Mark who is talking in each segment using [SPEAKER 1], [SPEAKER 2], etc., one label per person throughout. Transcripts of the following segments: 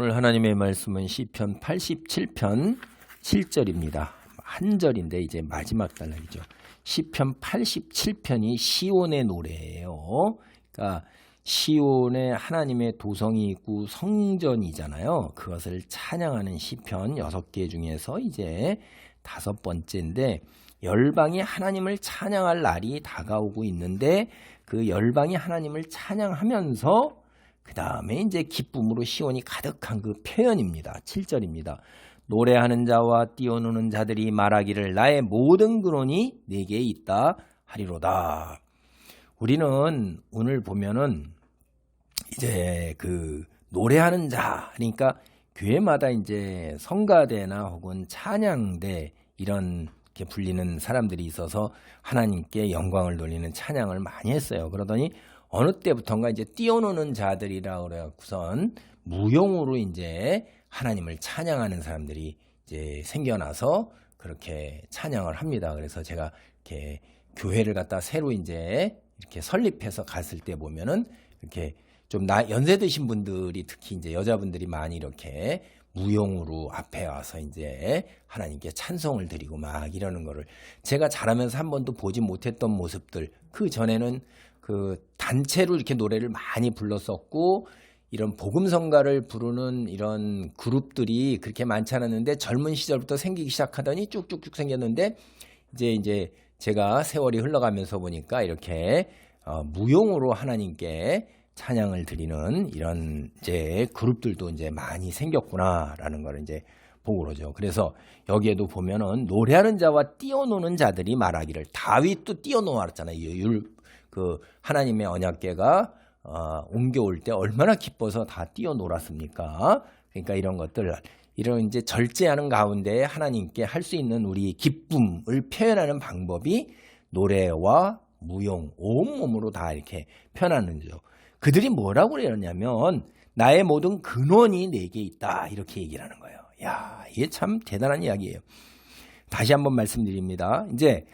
[SPEAKER 1] 오늘 하나님의 말씀은 시편 87편 7절입니다. 한 절인데 이제 마지막 단락이죠. 시편 87편이 시온의 노래예요. 그러니까 시온에 하나님의 도성이 있고 성전이잖아요. 그것을 찬양하는 시편 6개 중에서 이제 5번째인데 열방이 하나님을 찬양할 날이 다가오고 있는데 그 열방이 하나님을 찬양하면서 그 다음에 이제 기쁨으로 시온이 가득한 그 표현입니다. 7절입니다. 노래하는 자와 뛰어노는 자들이 말하기를 나의 모든 근원이 내게 있다 하리로다. 우리는 오늘 보면은 이제 그 노래하는 자, 그러니까 교회마다 이제 성가대나 혹은 찬양대 이런 이렇게 불리는 사람들이 있어서 하나님께 영광을 돌리는 찬양을 많이 했어요. 그러더니 어느 때부턴가 이제 뛰어노는 자들이라 그래갖고선 무용으로 이제 하나님을 찬양하는 사람들이 이제 생겨나서 그렇게 찬양을 합니다. 그래서 제가 이렇게 교회를 갖다 새로 이제 이렇게 설립해서 갔을 때 보면은 이렇게 좀 연세 드신 분들이 특히 이제 여자분들이 많이 이렇게 무용으로 앞에 와서 이제 하나님께 찬송을 드리고 막 이러는 거를 제가 자라면서 한 번도 보지 못했던 모습들, 그 전에는 그 단체로 이렇게 노래를 많이 불렀었고 이런 복음성가를 부르는 이런 그룹들이 그렇게 많지 않았는데 젊은 시절부터 생기기 시작하더니 쭉쭉쭉 생겼는데 이제 제가 세월이 흘러가면서 보니까 이렇게 무용으로 하나님께 찬양을 드리는 이런 이제 그룹들도 이제 많이 생겼구나라는 걸 이제 보고 그러죠. 그래서 여기에도 보면은 노래하는 자와 뛰어노는 자들이 말하기를 다윗도 뛰어노았잖아요. 그 하나님의 언약궤가 옮겨올 때 얼마나 기뻐서 다 뛰어놀았습니까? 그러니까 이런 것들, 이런 이제 절제하는 가운데 하나님께 할 수 있는 우리 기쁨을 표현하는 방법이 노래와 무용, 온몸으로 다 이렇게 표현하는 거죠. 그들이 뭐라고 그러냐면 나의 모든 근원이 내게 있다 이렇게 얘기를 하는 거예요. 야, 이게 참 대단한 이야기예요. 다시 한번 말씀드립니다. 이제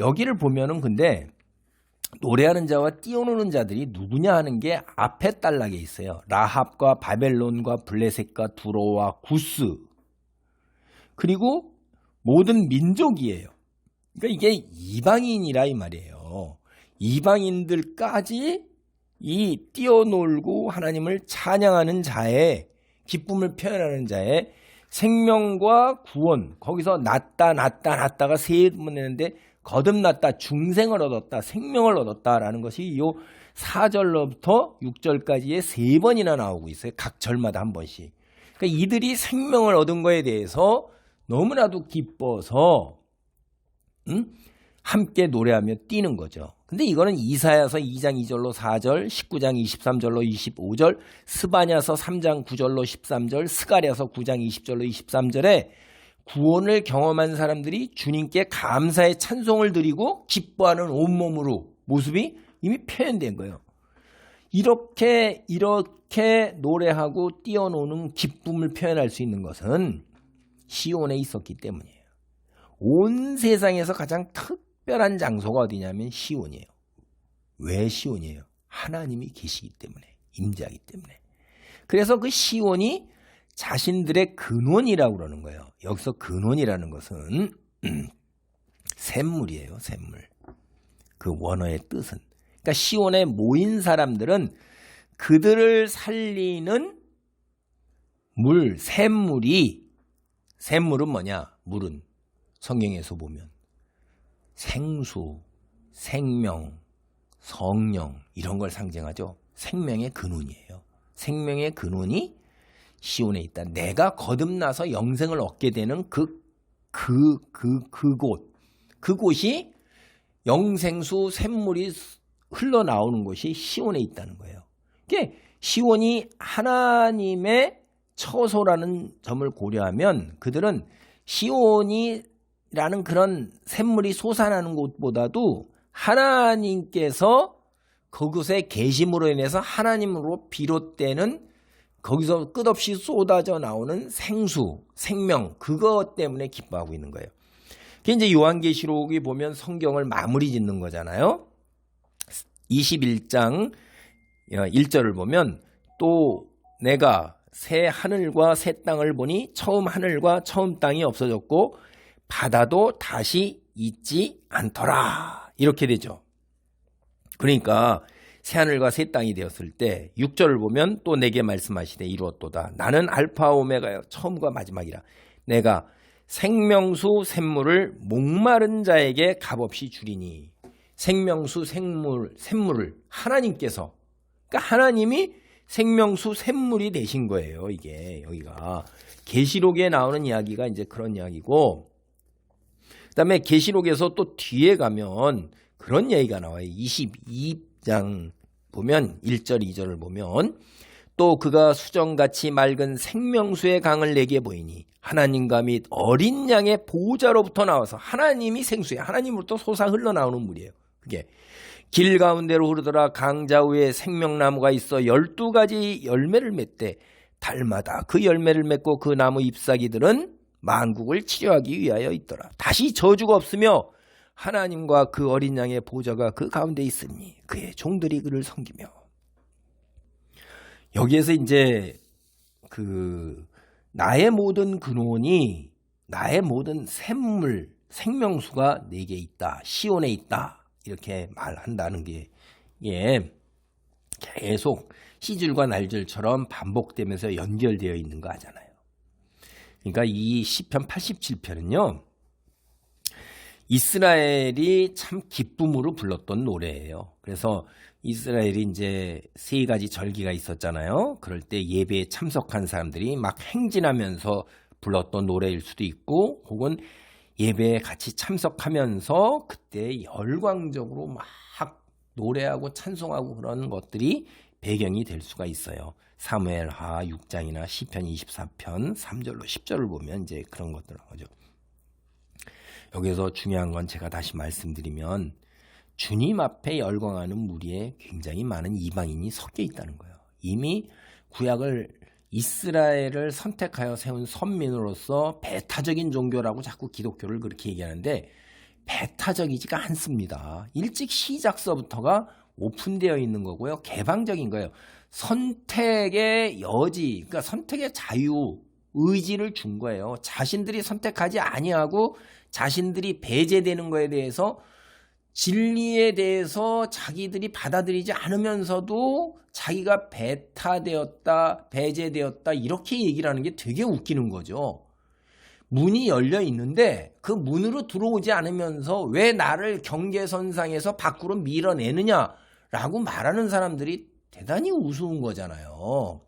[SPEAKER 1] 여기를 보면은 근데 노래하는 자와 뛰어노는 자들이 누구냐 하는 게 앞에 단락에 있어요. 라합과 바벨론과 블레셋과 두로와 구스, 그리고 모든 민족이에요. 그러니까 이게 이방인이라 이 말이에요. 이방인들까지 이 뛰어놀고 하나님을 찬양하는 자의 기쁨을 표현하는 자의 생명과 구원, 거기서 났다가 세 번 했는데 거듭났다, 중생을 얻었다, 생명을 얻었다라는 것이 이 4절로부터 6절까지의 3번이나 나오고 있어요. 각 절마다 한 번씩. 그러니까 이들이 생명을 얻은 거에 대해서 너무나도 기뻐서 함께 노래하며 뛰는 거죠. 근데 이거는 이사야서 2장 2절로 4절, 19장 23절로 25절, 스바냐서 3장 9절로 13절, 스가랴서 9장 20절로 23절에 구원을 경험한 사람들이 주님께 감사의 찬송을 드리고 기뻐하는 온몸으로 모습이 이미 표현된 거예요. 이렇게 노래하고 뛰어노는 기쁨을 표현할 수 있는 것은 시온에 있었기 때문이에요. 온 세상에서 가장 특별한 장소가 어디냐면 시온이에요. 왜 시온이에요? 하나님이 계시기 때문에, 임재하기 때문에. 그래서 그 시온이 자신들의 근원이라고 그러는 거예요. 여기서 근원이라는 것은 샘물이에요. 샘물. 그 원어의 뜻은. 그러니까 시온에 모인 사람들은 그들을 살리는 물, 샘물은 뭐냐? 물은 성경에서 보면 생수, 생명, 성령 이런 걸 상징하죠. 생명의 근원이에요. 생명의 근원이 시온에 있다. 내가 거듭나서 영생을 얻게 되는 그곳이 영생수 샘물이 흘러나오는 곳이 시온에 있다는 거예요. 이게 시온이 하나님의 처소라는 점을 고려하면 그들은 시온이라는 그런 샘물이 솟아나는 곳보다도 하나님께서 그곳에 계심으로 인해서 하나님으로 비롯되는 거기서 끝없이 쏟아져 나오는 생수, 생명, 그것 때문에 기뻐하고 있는 거예요. 그게 이제 요한계시록이 보면 성경을 마무리 짓는 거잖아요. 21장 1절을 보면 또 내가 새 하늘과 새 땅을 보니 처음 하늘과 처음 땅이 없어졌고 바다도 다시 있지 않더라. 이렇게 되죠. 그러니까 새하늘과 새 땅이 되었을 때 6절을 보면 또 내게 말씀하시되 이루었도다. 나는 알파 오메가여 처음과 마지막이라. 내가 생명수 샘물을 목마른 자에게 값없이 주리니. 생명수 샘물을 하나님께서, 그러니까 하나님이 생명수 샘물이 되신 거예요. 이게 여기가 계시록에 나오는 이야기가 이제 그런 이야기고, 그다음에 계시록에서 또 뒤에 가면 그런 얘기가 나와요. 22장 보면 1절 2절을 보면 또 그가 수정같이 맑은 생명수의 강을 내게 보이니 하나님과 및 어린 양의 보호자로부터 나와서, 하나님이 생수에 하나님으로부터 솟아 흘러나오는 물이에요. 그게 길 가운데로 흐르더라. 강자 위에 생명나무가 있어 12가지 열매를 맺되 달마다 그 열매를 맺고 그 나무 잎사귀들은 만국을 치료하기 위하여 있더라. 다시 저주가 없으며 하나님과 그 어린 양의 보좌가 그 가운데 있으니 그의 종들이 그를 섬기며. 여기에서 이제 그 나의 모든 근원이, 나의 모든 샘물, 생명수가 내게 있다, 시온에 있다, 이렇게 말한다는 게 계속 시줄과 날줄처럼 반복되면서 연결되어 있는 거 아잖아요. 그러니까 이 시편 87편은요 이스라엘이 참 기쁨으로 불렀던 노래예요. 그래서 이스라엘이 이제 3가지 절기가 있었잖아요. 그럴 때 예배에 참석한 사람들이 막 행진하면서 불렀던 노래일 수도 있고, 혹은 예배에 같이 참석하면서 그때 열광적으로 막 노래하고 찬송하고 그런 것들이 배경이 될 수가 있어요. 사무엘하 6장이나 시편 24편 3절로 10절을 보면 이제 그런 것들 나오죠. 여기서 중요한 건 제가 다시 말씀드리면 주님 앞에 열광하는 무리에 굉장히 많은 이방인이 섞여 있다는 거예요. 이미 구약을 이스라엘을 선택하여 세운 선민으로서 배타적인 종교라고 자꾸 기독교를 그렇게 얘기하는데 배타적이지가 않습니다. 일찍 시작서부터가 오픈되어 있는 거고요. 개방적인 거예요. 선택의 여지, 그러니까 선택의 자유, 의지를 준 거예요. 자신들이 선택하지 아니하고 자신들이 배제되는 거에 대해서, 진리에 대해서 자기들이 받아들이지 않으면서도 자기가 배타되었다, 배제되었다, 이렇게 얘기를 하는 게 되게 웃기는 거죠. 문이 열려 있는데 그 문으로 들어오지 않으면서 왜 나를 경계선상에서 밖으로 밀어내느냐라고 말하는 사람들이 대단히 우스운 거잖아요.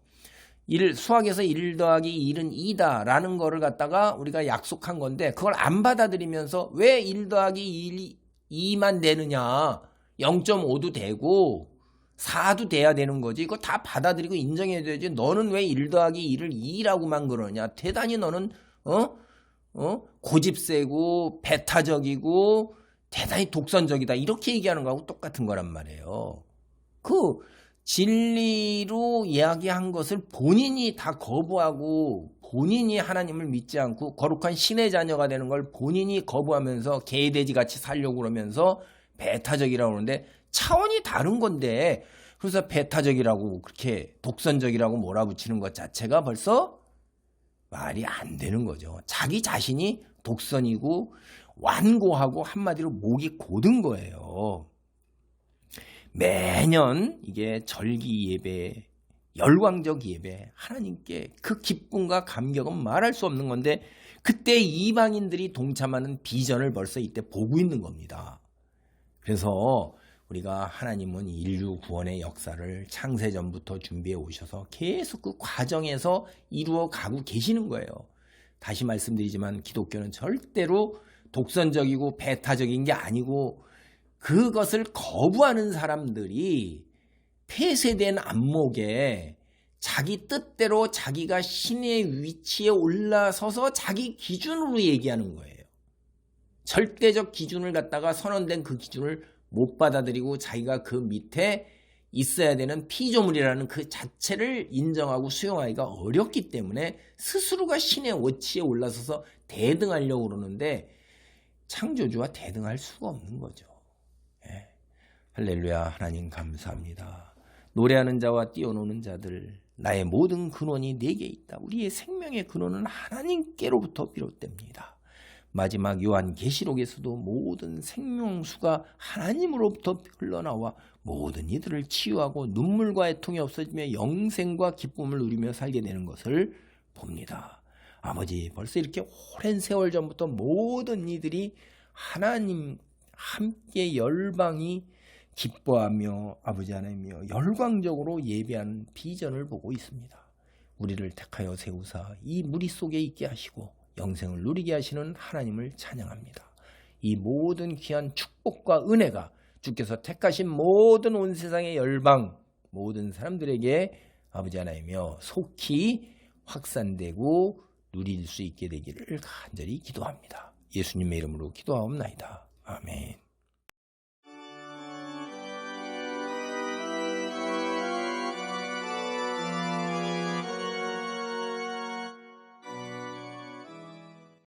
[SPEAKER 1] 수학에서 1 더하기 1은 2다 라는 거를 갖다가 우리가 약속한 건데 그걸 안 받아들이면서 왜 1 더하기 2만 되느냐, 0.5도 되고 4도 돼야 되는 거지. 이거 다 받아들이고 인정해야 되지. 너는 왜 1 더하기 1을 2라고만 그러냐. 대단히 너는 고집세고 배타적이고 대단히 독선적이다, 이렇게 얘기하는 거하고 똑같은 거란 말이에요. 그 진리로 이야기한 것을 본인이 다 거부하고 본인이 하나님을 믿지 않고 거룩한 신의 자녀가 되는 걸 본인이 거부하면서 개돼지같이 살려고 그러면서 배타적이라고 그러는데 차원이 다른 건데, 그래서 배타적이라고 그렇게 독선적이라고 몰아붙이는 것 자체가 벌써 말이 안 되는 거죠. 자기 자신이 독선이고 완고하고 한마디로 목이 고든 거예요. 매년 이게 절기 예배, 열광적 예배, 하나님께 그 기쁨과 감격은 말할 수 없는 건데 그때 이방인들이 동참하는 비전을 벌써 이때 보고 있는 겁니다. 그래서 우리가 하나님은 인류 구원의 역사를 창세전부터 준비해 오셔서 계속 그 과정에서 이루어 가고 계시는 거예요. 다시 말씀드리지만 기독교는 절대로 독선적이고 배타적인 게 아니고, 그것을 거부하는 사람들이 폐쇄된 안목에 자기 뜻대로 자기가 신의 위치에 올라서서 자기 기준으로 얘기하는 거예요. 절대적 기준을 갖다가 선언된 그 기준을 못 받아들이고 자기가 그 밑에 있어야 되는 피조물이라는 그 자체를 인정하고 수용하기가 어렵기 때문에 스스로가 신의 위치에 올라서서 대등하려고 그러는데 창조주와 대등할 수가 없는 거죠. 할렐루야. 하나님 감사합니다. 노래하는 자와 뛰어노는 자들, 나의 모든 근원이 내게 있다. 우리의 생명의 근원은 하나님께로부터 비롯됩니다. 마지막 요한계시록에서도 모든 생명수가 하나님으로부터 흘러나와 모든 이들을 치유하고 눈물과 애통이 없어지며 영생과 기쁨을 누리며 살게 되는 것을 봅니다. 아버지, 벌써 이렇게 오랜 세월 전부터 모든 이들이 하나님 함께 열방이 기뻐하며 아버지 하나님이여 열광적으로 예배하는 비전을 보고 있습니다. 우리를 택하여 세우사 이 무리 속에 있게 하시고 영생을 누리게 하시는 하나님을 찬양합니다. 이 모든 귀한 축복과 은혜가 주께서 택하신 모든 온 세상의 열방 모든 사람들에게 아버지 하나님이여 속히 확산되고 누릴 수 있게 되기를 간절히 기도합니다. 예수님의 이름으로 기도하옵나이다. 아멘.